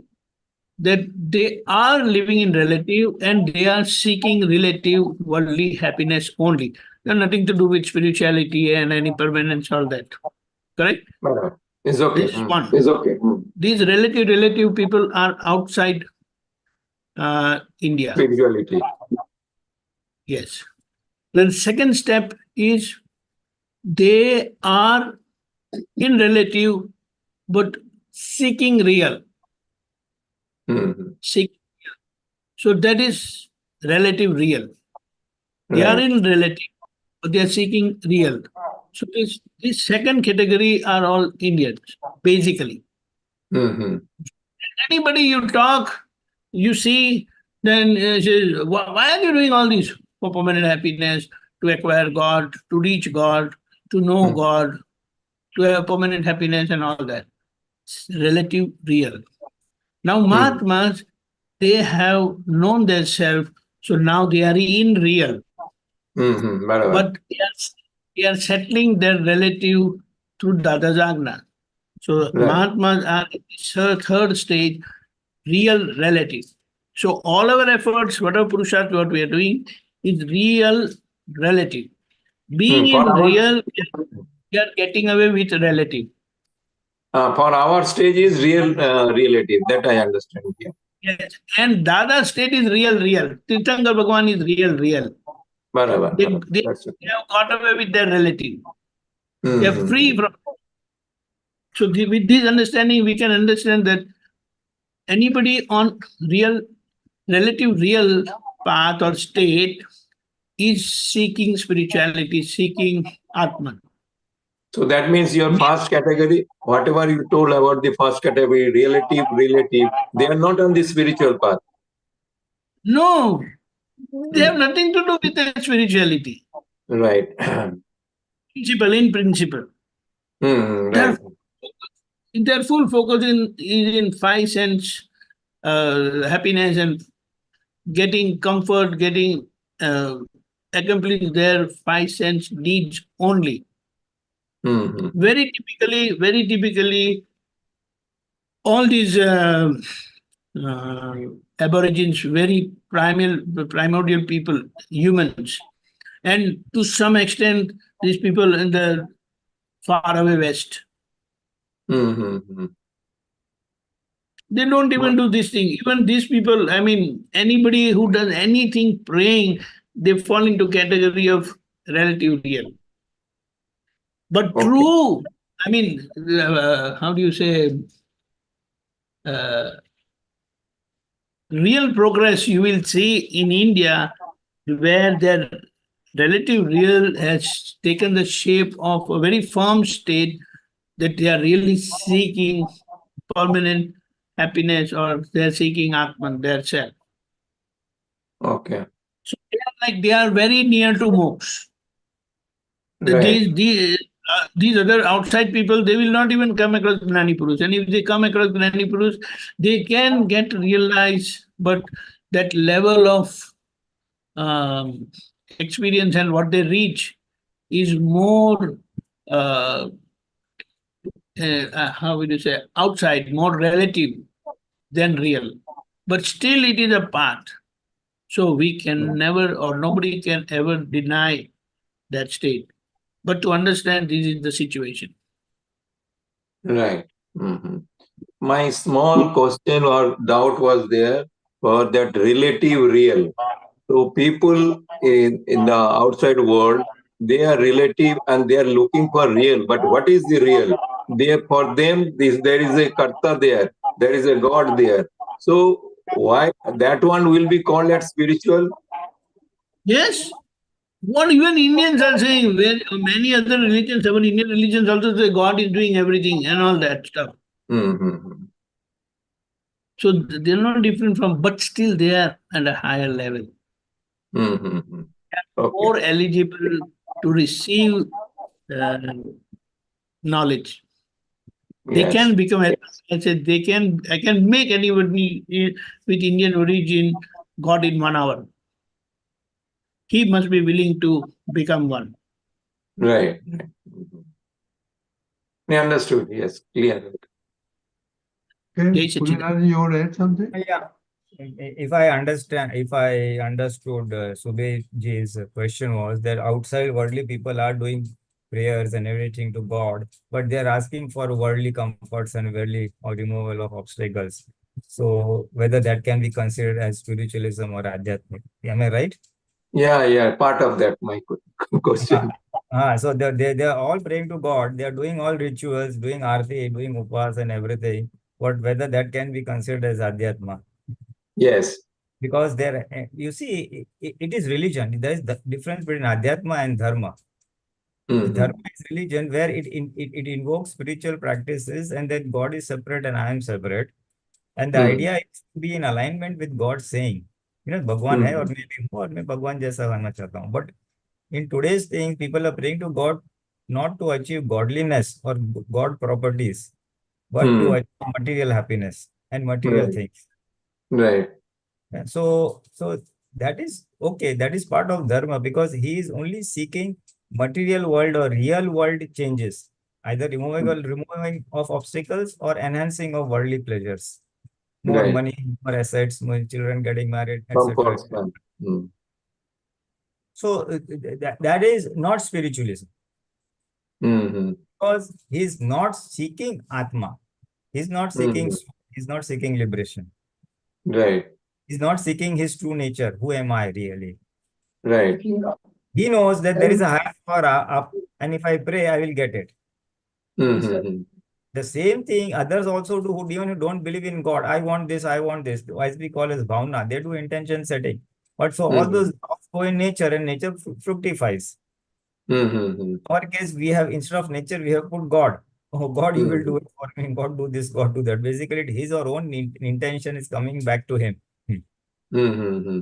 That they are living in relative and they are seeking relative worldly happiness only. They have nothing to do with spirituality and any permanence, all that. Correct? It's okay. This is one. It's okay. These relative people are outside India. Spirituality. Yes. Then second step is they are in relative but seeking real. Seek. So that is relative real. They are in relative, but they are seeking real. So this second category are all Indians, basically. Anybody you talk, you see, then says, why are you doing all this for permanent happiness, to acquire God, to reach God, to know God, to have permanent happiness and all that? It's relative real. Now Mahatmas, they have known their self, so now they are in real. But they are settling their relative through Dada's Agna. So Mahatmas are in the third stage, real relative. So all our efforts, whatever Purusharth, what we are doing, is real relative. Being in real, we are getting away with relative. For our stage is real relative. That I understand. Yeah. Yes, and Dada's state is real. Tirthankar Bhagwan is real. They have got away with their relative. They are free from. So with this understanding, we can understand that anybody on relative real path or state is seeking spirituality, seeking Atman. So that means your first category, whatever you told about the first category, relative, they are not on the spiritual path. No, they have nothing to do with their spirituality. Right. In principle. Right. Their full focus is in 5 sense happiness and getting comfort, getting accomplish their 5 sense needs only. Very typically, all these aborigines, very primordial people, humans, and to some extent, these people in the faraway West. They don't even do this thing. Even these people, I mean, anybody who does anything praying, they fall into category of relative real. But true, I mean, how do you say, real progress you will see in India, where their relative real has taken the shape of a very firm state, that they are really seeking permanent happiness, or they are seeking Atman, their self. Okay. So they are very near to moksha. Right. These other outside people, they will not even come across Gnani Purush. And if they come across Gnani Purush, they can get realized, but that level of experience and what they reach is more, how would you say, outside, more relative than real. But still it is a path. So we can never, or nobody can ever deny that state. but to understand this is the situation. Right. Mhm. My small question or doubt was there for that relative real. So people in the outside world, they are relative and they are looking for real. But what is the real? For them, there is a karta there is a God there. So why that one will be called as spiritual? Yes. What even Indians are saying, where many other religions, even Indian religions also say God is doing everything and all that stuff. Mm-hmm. So they're not different from, but still they are at a higher level. Mm-hmm. Okay. More eligible to receive knowledge. They Yes. can become, as I said, I can make anybody with Indian origin God in 1 hour. He must be willing to become one. Right. Mm-hmm. I understood. Yes, clear. Okay, Jai Satchidananda. Pulinanandji, you want to add something? Yeah. If I understood Subhej's question was that outside worldly people are doing prayers and everything to God, but they're asking for worldly comforts and worldly or removal of obstacles. So whether that can be considered as spiritualism or adhyatmic. Am I right? Yeah, part of that, my question. So they're all praying to God. They're doing all rituals, doing arti, doing upas and everything. But whether that can be considered as adhyatma. Yes. Because there, you see, it is religion. There is the difference between adhyatma and dharma. Mm-hmm. Dharma is religion where it invokes spiritual practices and that God is separate and I am separate. And the idea is to be in alignment with God saying, Bhagwan hai aur main bhi hu aur main Bhagwan jaisa hona chahta hu. But in today's thing, people are praying to God not to achieve godliness or God properties, but to achieve material happiness and material Right. things. Right. So that is okay. That is part of dharma because he is only seeking material world or real world changes, either removing of obstacles or enhancing of worldly pleasures, more Right. money, more assets, more children getting married, etc. Comforts. Mm. So that is not spiritualism Mm-hmm. because he is not seeking atma. He's not seeking. Mm-hmm. He's not seeking liberation. Right. He's not seeking his true nature. Who am I really? Right. He knows that there is a higher power up, and if I pray, I will get it. Mm-hmm. The same thing others also do who even don't believe in God. I want this, I want this. As we call as bhavna, they do intention setting. But so all those go in nature and nature fructifies. Mm-hmm. Our case, we have instead of nature, we have put God. Oh, God, you will do it for me. God, do this, God, do that. Basically, his or own intention is coming back to him. Mm-hmm.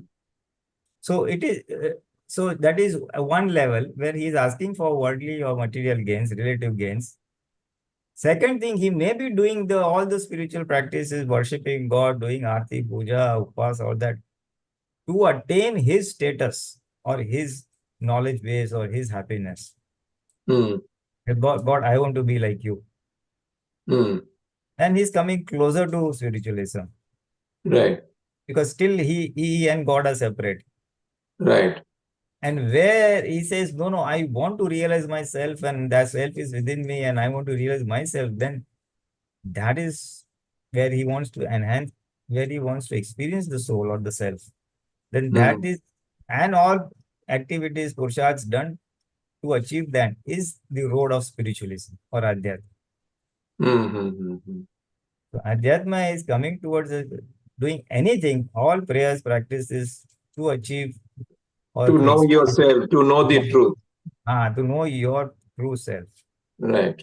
So it is. So that is one level where he is asking for worldly or material gains, relative gains. Second thing, he may be doing all the spiritual practices, worshipping God, doing arti, puja, upas, all that, to attain his status or his knowledge base or his happiness. God, I want to be like you. And he's coming closer to spiritualism. Right. Because still he and God are separate. Right. And where he says, no, I want to realize myself and that self is within me and I want to realize myself, then that is where he wants to enhance, where he wants to experience the soul or the self. Then that is, and all activities, Purusharths done to achieve that is the road of spiritualism or Adhyatma. So Adhyatma is coming towards doing anything, all prayers, practices to achieve or to know yourself, to know the truth. To know your true self. Right.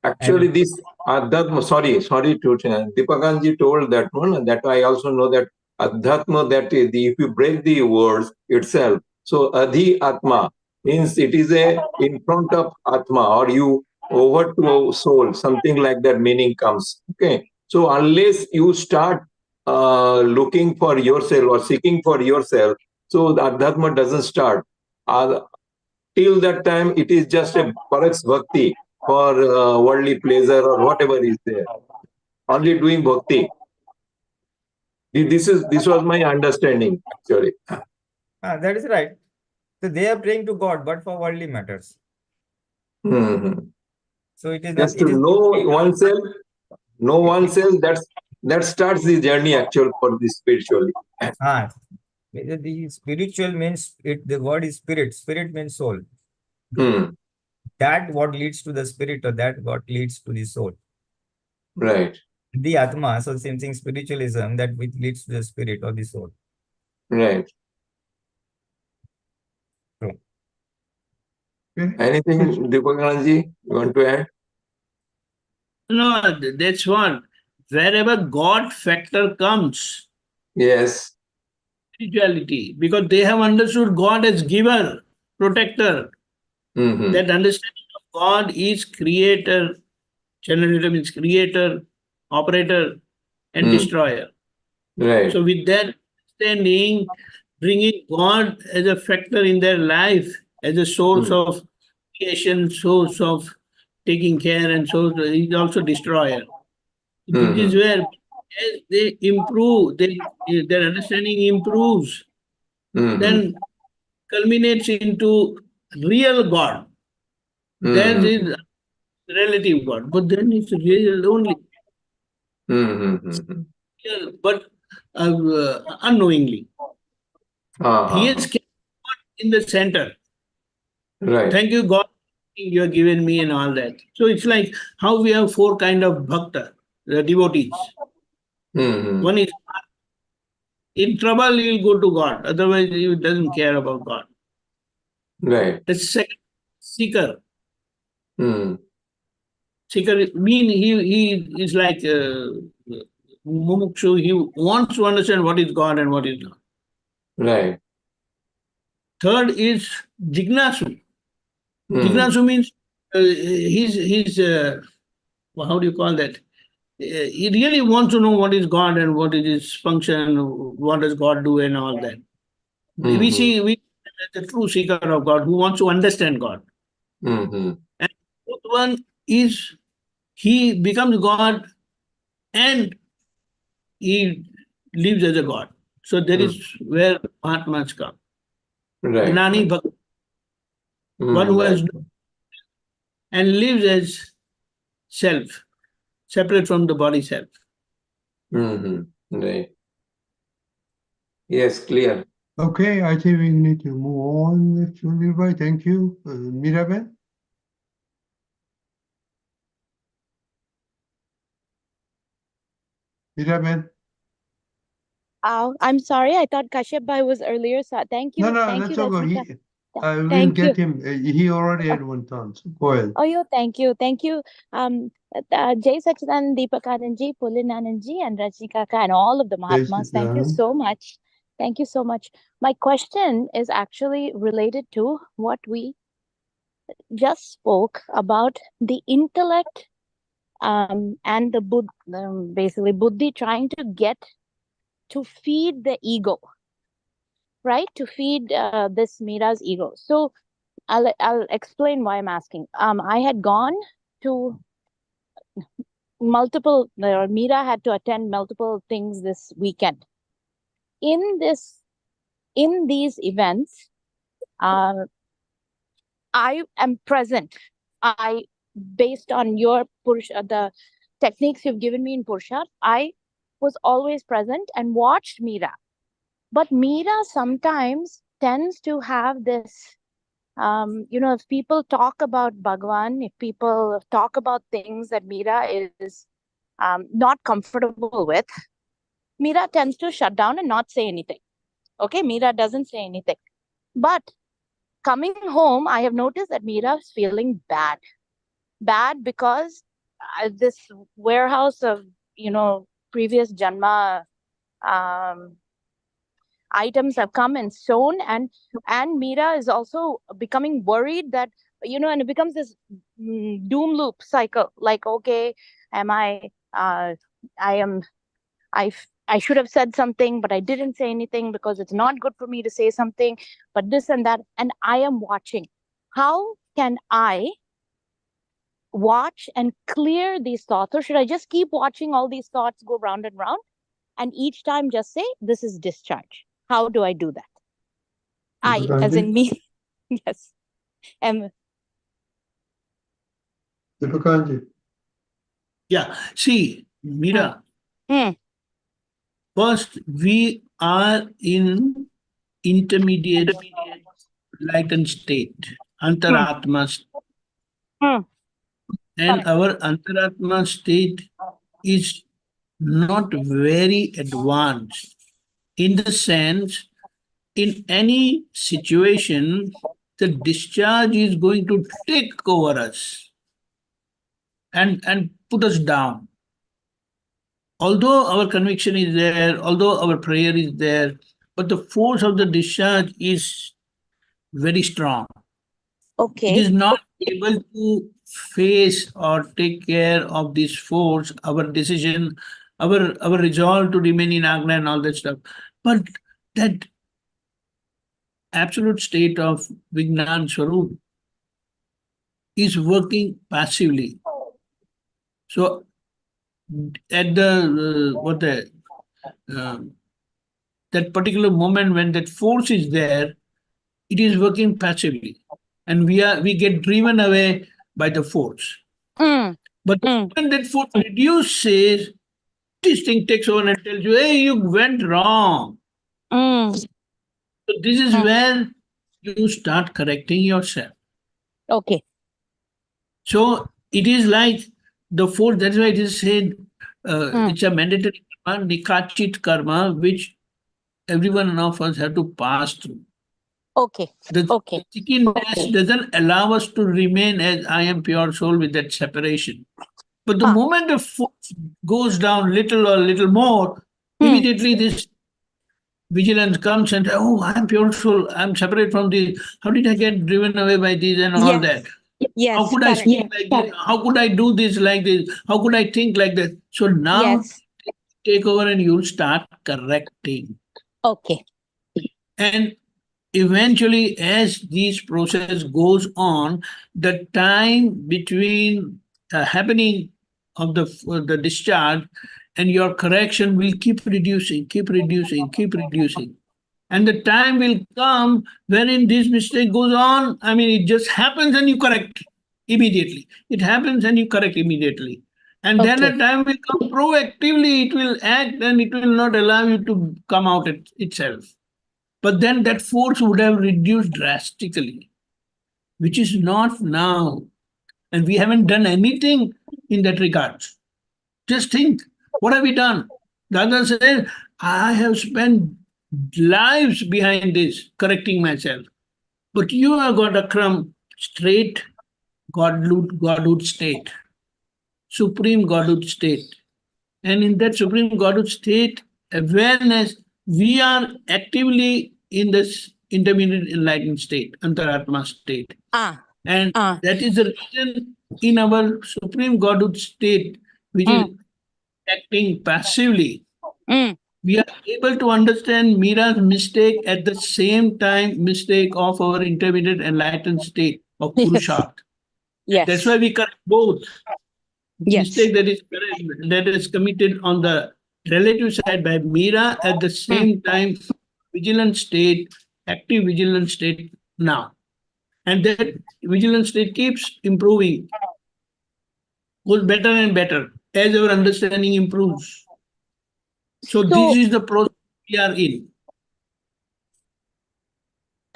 Actually, this Adhyatma, sorry to Deepakanandji told that one, that I also know that Adhyatma, that is if you break the words itself, so Adhi Atma means it is in front of Atma or you over to soul, something like that meaning comes. Okay. So unless you start looking for yourself or seeking for yourself, so the Adhyatma doesn't start. Till that time, it is just a Parax Bhakti for worldly pleasure or whatever is there. Only doing bhakti. This was my understanding actually. That is right. So they are praying to God, but for worldly matters. Mhm. So it is not. Just to It is know oneself, that starts the journey actual for the spiritually. the spiritual means it. The word is spirit. Spirit means soul. Hmm. That what leads to the spirit, or that what leads to the soul. Right. The Atma, so same thing, spiritualism, that which leads to the spirit or the soul. Right. True. Anything, Deepakanandji, you want to add? No, that's what. Wherever God factor comes, Yes. spirituality, because they have understood God as giver, protector. Mm-hmm. That understanding of God is creator, generator means creator, operator, and destroyer. Right. So with that understanding, bringing God as a factor in their life, as a source of creation, source of taking care, and so he's also destroyer. This is where as they improve, their understanding improves, then culminates into real God. There is relative God, but then it's real only, real, but unknowingly. He is kept God in the center. Right. Thank you, God, you have given me and all that. So it's like how we have four kind of bhakta, the devotees. One is in trouble, he will go to God. Otherwise, he doesn't care about God. Right. The second, seeker. Seeker mean he is like mumukshu. He wants to understand what is God and what is not. Right. Third is jignasu. Jignasu means he's how do you call that? He really wants to know what is God and what is his function, what does God do, and all that. We see the true seeker of God who wants to understand God. And fourth one is he becomes God and he lives as a God. So there is where Mahatmas come. Right. Gnani Bhakti, one who has and lives as self, separate from the body self. Right. Yes, clear. Okay, I think we need to move on. Actually, right. Thank you, Miraben. Miraben. I'm sorry. I thought Kashyap Bhai was earlier. So thank you. No, Thank you, that's okay. Rajnika. We'll Thank get you. him. He already had one turn. So go ahead. Oh, yo, thank you. Thank you. JSS Apt, Deepakanandji, Pulinanandji, and Rajnika and all of the Mahatmas. Thank you so much. Thank you so much. My question is actually related to what we just spoke about, the intellect and the basically buddhi trying to get to feed the ego, right? To feed this Mira's ego. So I'll explain why I'm asking. I had gone to multiple. Mira had to attend multiple things this weekend. In these events, I am present. Based on your the techniques you've given me in Purusharth, I was always present and watched Mira. But Mira sometimes tends to have this, if people talk about Bhagwan, if people talk about things that Mira is not comfortable with, Mira tends to shut down and not say anything. Okay, Mira doesn't say anything. But coming home, I have noticed that Mira is feeling bad. Bad because this warehouse of, previous Janma items have come and sown, and Mira is also becoming worried that, and it becomes this doom loop cycle, like, okay, am I should have said something, but I didn't say anything because it's not good for me to say something, but this and that, and I am watching. How can I watch and clear these thoughts, or should I just keep watching all these thoughts go round and round, and each time just say, this is discharge? How do I do that? I, as in me. Yes. Deepakanji. Yeah, see, Meera, Hmm. first we are in intermediate enlightened state, Antaratma state. Hmm. And our Antaratma state is not very advanced in the sense, in any situation, the discharge is going to take over us and put us down. Although our conviction is there, although our prayer is there, but the force of the discharge is very strong. It Okay. is not able to face or take care of this force, our decision, our resolve to remain in Agna and all that stuff. But that absolute state of Vignan Swarup is working passively. So at the um, that particular moment when that force is there, it is working passively, and we get driven away by the force. Hmm. But the Hmm. moment that force reduces, this thing takes over and tells you, hey, you went wrong. Hmm. So this is Hmm. where you start correcting yourself. Okay. So it is like the force, that's why it is said, Hmm. it's a mandatory karma, nikachit karma, which every one of us have to pass through. Okay. The Okay. stickiness doesn't allow us to remain as I am pure soul with that separation. But the Ah. moment the force goes down little or little more, Hmm. immediately this vigilance comes and, oh, I'm pure soul, I'm separate from this. How did I get driven away by this and all that? Yes. Yes. How could I Correct. speak like this? How could I do this like this? How could I think like that? So now Yes. take over and you'll start correcting. Okay. And eventually, as this process goes on, the time between happening of the discharge and your correction will keep reducing, keep reducing, keep reducing. And the time will come wherein this mistake goes on. I mean, it just happens and you correct immediately. It happens and you correct immediately. And then Okay. a time will come proactively, it will act and it will not allow you to come out itself. But then that force would have reduced drastically, which is not now. And we haven't done anything in that regard. Just think, what have we done? Dada said, I have spent lives behind this, correcting myself. But you have got a crumb straight godhood state, supreme godhood state. And in that supreme godhood state, awareness, we are actively in this intermediate enlightened state, Antaratma state. Ah. And Ah. that is the reason in our supreme godhood state, which is acting passively, we are able to understand Mira's mistake at the same time mistake of our intermediate enlightened state of Purusharth. Yes. That's why we correct both. Yes. Mistake that is committed on the relative side by Mira, at the same time vigilant state, active vigilant state now. And that vigilant state keeps improving, goes better and better as our understanding improves. So this is the process we are in.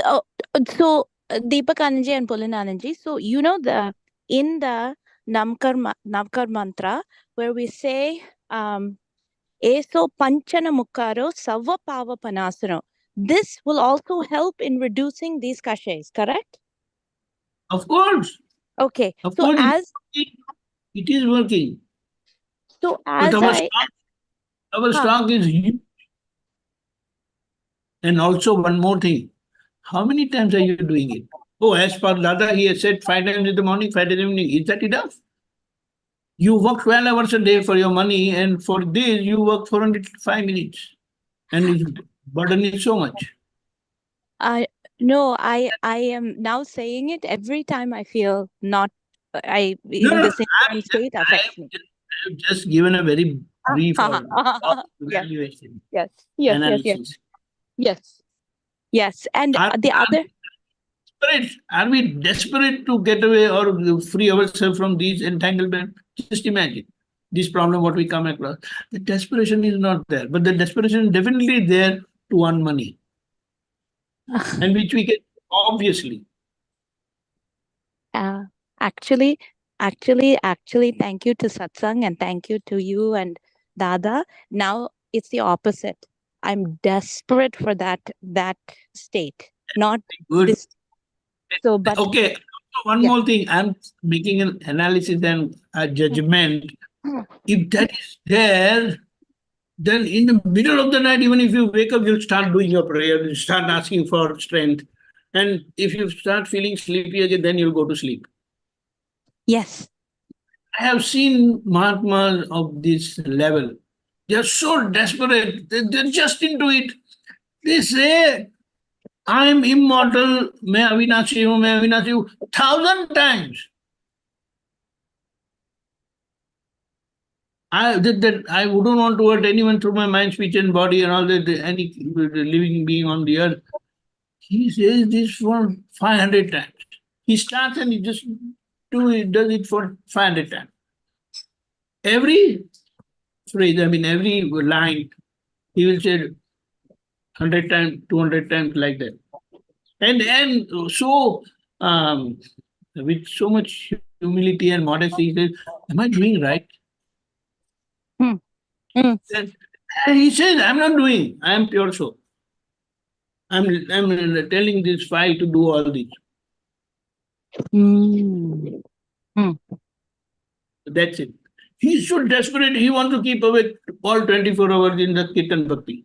So Deepakanandji and Pulinanandji, so you know in the Navkar mantra where we say Eso Panchana Mukaro Sava Pava Panasano. This will also help in reducing these kashas, correct? Of course. Okay. Of So course, as it is working. so But as our stock is huge. And also one more thing. How many times are you doing it? Oh, as per Dada, he has said 5 times in the morning, 5 times in the evening. Is that enough? You work 12 hours a day for your money, and for this, you work 405 minutes. And the burden is so much. no, I am now saying it every time I feel not in No, the same state affects me. I have just given a very brief or Yes. evaluation, Yes. Yes. Yes. Yes. analysis. Yes. Yes. And Our the other desperate? Are we desperate to get away or free ourselves from these entanglement? Just imagine this problem what we come across. The desperation is not there, but the desperation is definitely there to earn money, and which we get obviously. Actually, thank you to Satsang and thank you to you and Dada. Now it's the opposite. I'm desperate for that state, not Good. this. So, but Okay, one Yeah. more thing. I'm making an analysis and a judgment. If that is there, then in the middle of the night, even if you wake up, you'll start doing your prayer, you start asking for strength. And if you start feeling sleepy again, then you'll go to sleep. yes, I have seen Mahatmas of this level. They are so desperate. They're just into it. They say, I'm immortal, मैं अविनाशी हूँ, 1,000 times. I wouldn't want to hurt anyone through my mind, speech, and body, and all that, any living being on the earth. He says this for 500 times. He starts and he just does it for 500 times. Every phrase, every line, he will say 100 times, 200 times, like that. And so, with so much humility and modesty, he says, am I doing right? And he says, I'm not doing, I am pure soul. I'm telling this file to do all this. That's it. He's so desperate, he wants to keep awake all 24 hours in the Kirtan Bhakti.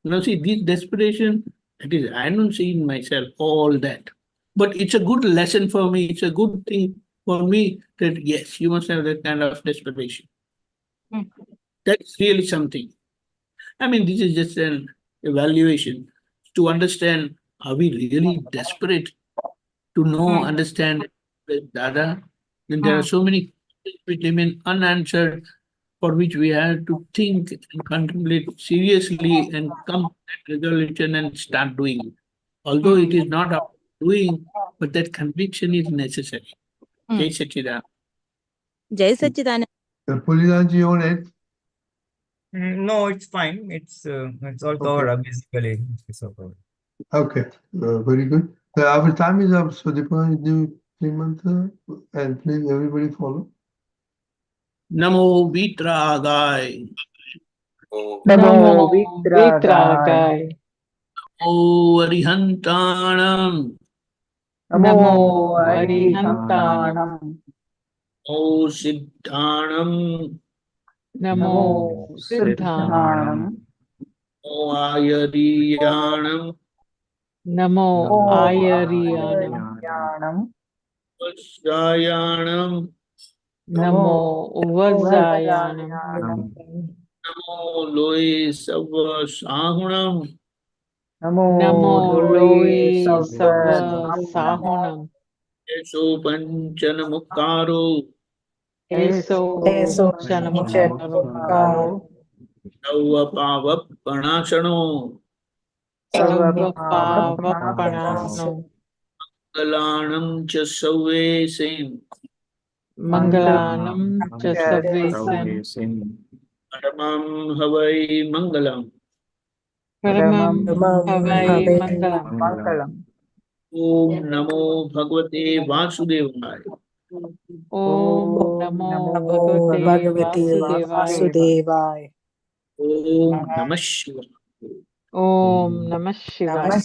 Now see, this desperation, I don't see in myself all that. But it's a good lesson for me, it's a good thing for me that yes, you must have that kind of desperation. That's really something. This is just an evaluation to understand, are we really desperate to know, understand Dada? Then there are so many questions which remain unanswered, for which we have to think and contemplate seriously and come to that resolution and start doing it. Although it is not our doing, but that conviction is necessary. Jai Sachidanand. Jai Sachidanand. Pulinanandji on it. No, it's fine. It's all covered up basically. It's all covered. Okay, very good. Our time is up, so Deepakanandji do 3 months, and please everybody follow. Namo Vitragay. Namo Vitragay. Namo Arihantanam. Namo Arihantanam. Namo Siddhanam. Namo Siddhanam. Namo Ayariyanam. Namo Ayariyanam. Vajrayanam. Namo Vajrayanam. Namo Loe Sava Sahunam. Namo Loe Sava Sahunam. Eso Panchana Mukkaro. Eso Chanamukaro. Sauva Pava Panasano. Sarva Pava Panasano. Galanam cha Sauve Sim. Mangalanam cha Savesam. Paramam Havai Mangalam. Paramam Havai Mangalam. Om Namo Bhagavate Vasudevaya. Om Namo Bhagavate Vasudevaya. Om Namah Shivaya. Om Namah Shivaya.